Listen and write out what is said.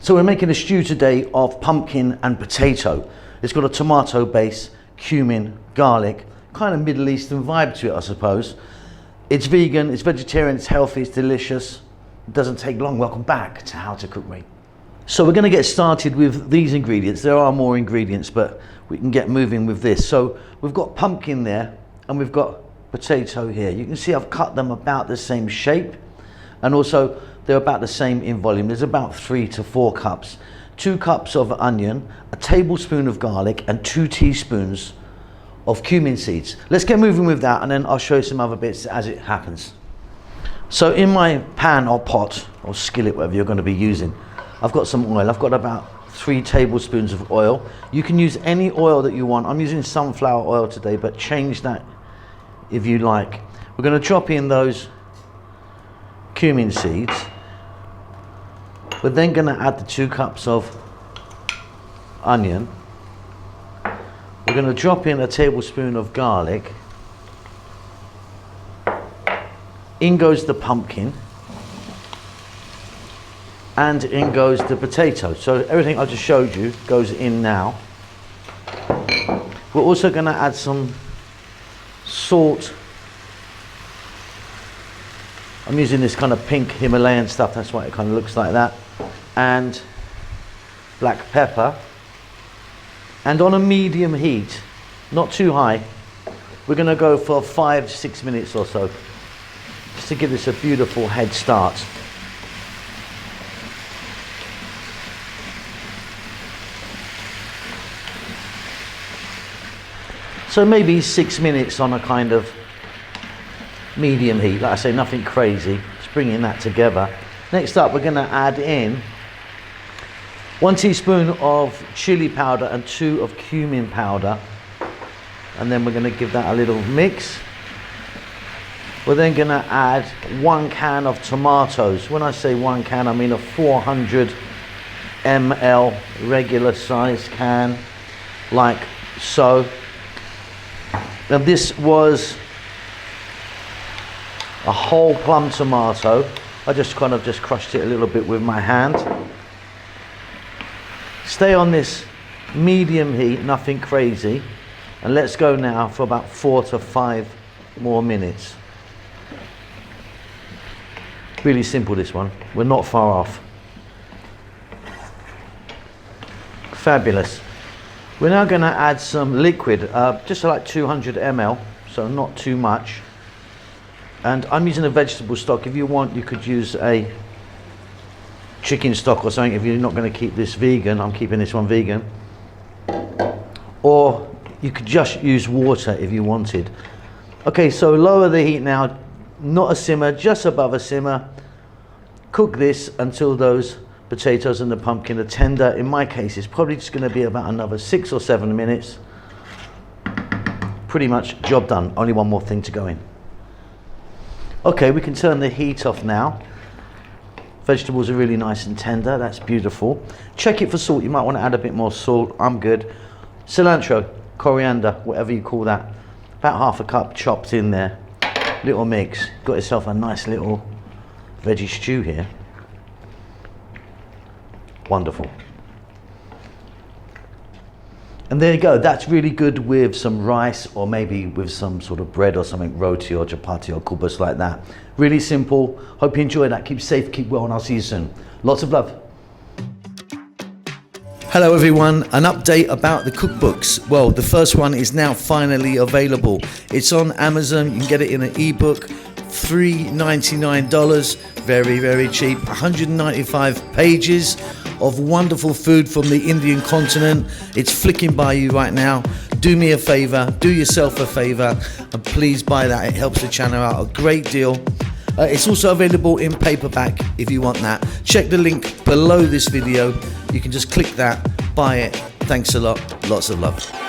So we're making a stew today of pumpkin and potato. It's got a tomato base, cumin, garlic, kind of Middle Eastern vibe to it, I suppose. It's vegan, it's vegetarian, it's healthy, it's delicious. It doesn't take long. Welcome back to How to Cook Me. So we're going to get started with these ingredients. There are more ingredients, but we can get moving with this. So we've got pumpkin there and we've got potato here. You can see I've cut them about the same shape, and also they're about the same in volume. There's about 3 to 4 cups. 2 cups of onion, a tablespoon of garlic, and 2 teaspoons of cumin seeds. Let's get moving with that, and then I'll show you some other bits as it happens. So in my pan or pot or skillet, whatever you're going to be using, I've got some oil. I've got about 3 tablespoons of oil. You can use any oil that you want. I'm using sunflower oil today, but change that if you like. We're going to chop in those cumin seeds. We're then going to add the 2 cups of onion. We're going to drop in a tablespoon of garlic. In goes the pumpkin. And in goes the potato. So everything I just showed you goes in now. We're also going to add some salt. I'm using this kind of pink Himalayan stuff, that's why it kind of looks like that. And black pepper. And on a medium heat, not too high, we're going to go for 5-6 minutes or so, just to give this a beautiful head start. So maybe 6 minutes on a kind of medium heat. Like I say, nothing crazy. Just bringing that together. Next up, we're going to add in 1 teaspoon of chili powder and 2 of cumin powder. And then we're going to give that a little mix. We're then going to add 1 can of tomatoes. When I say 1 can, I mean a 400 ml regular size can, like so. Now this was a whole plum tomato. I just kind of crushed it a little bit with my hand. Stay on this medium heat, nothing crazy. And let's go now for about 4 to 5 more minutes. Really simple, this one. We're not far off. Fabulous. We're now going to add some liquid, just like 200 ml, so not too much. And I'm using a vegetable stock. If you want, you could use a chicken stock or something if you're not going to keep this vegan. I'm keeping this one vegan. Or you could just use water if you wanted. Okay, so lower the heat now, not a simmer, just above a simmer. Cook this until those potatoes and the pumpkin are tender. In my case, it's probably just going to be about another 6 or 7 minutes. Pretty much job done. Only one more thing to go in. Okay, we can turn the heat off now. Vegetables are really nice and tender. That's beautiful. Check it for salt. You might want to add a bit more salt. I'm good. Cilantro, coriander, whatever you call that. About half a cup chopped in there. Little mix. Got yourself a nice little veggie stew here. Wonderful. And there you go. That's really good with some rice, or maybe with some sort of bread or something, roti or chapati or kubas like that. Really simple. Hope you enjoy that. Keep safe, keep well, and I'll see you soon. Lots of love. Hello everyone, an update about the cookbooks. Well, the first one is now finally available. It's on Amazon. You can get it in an ebook. $3.99. Very, very cheap. 195 pages of wonderful food from the Indian continent. It's flicking by you right now. Do me a favor, do yourself a favor, and please buy that. It helps the channel out a great deal. It's also available in paperback if you want that. Check the link below this video. You can just click that, buy it. Thanks a lot. Lots of love.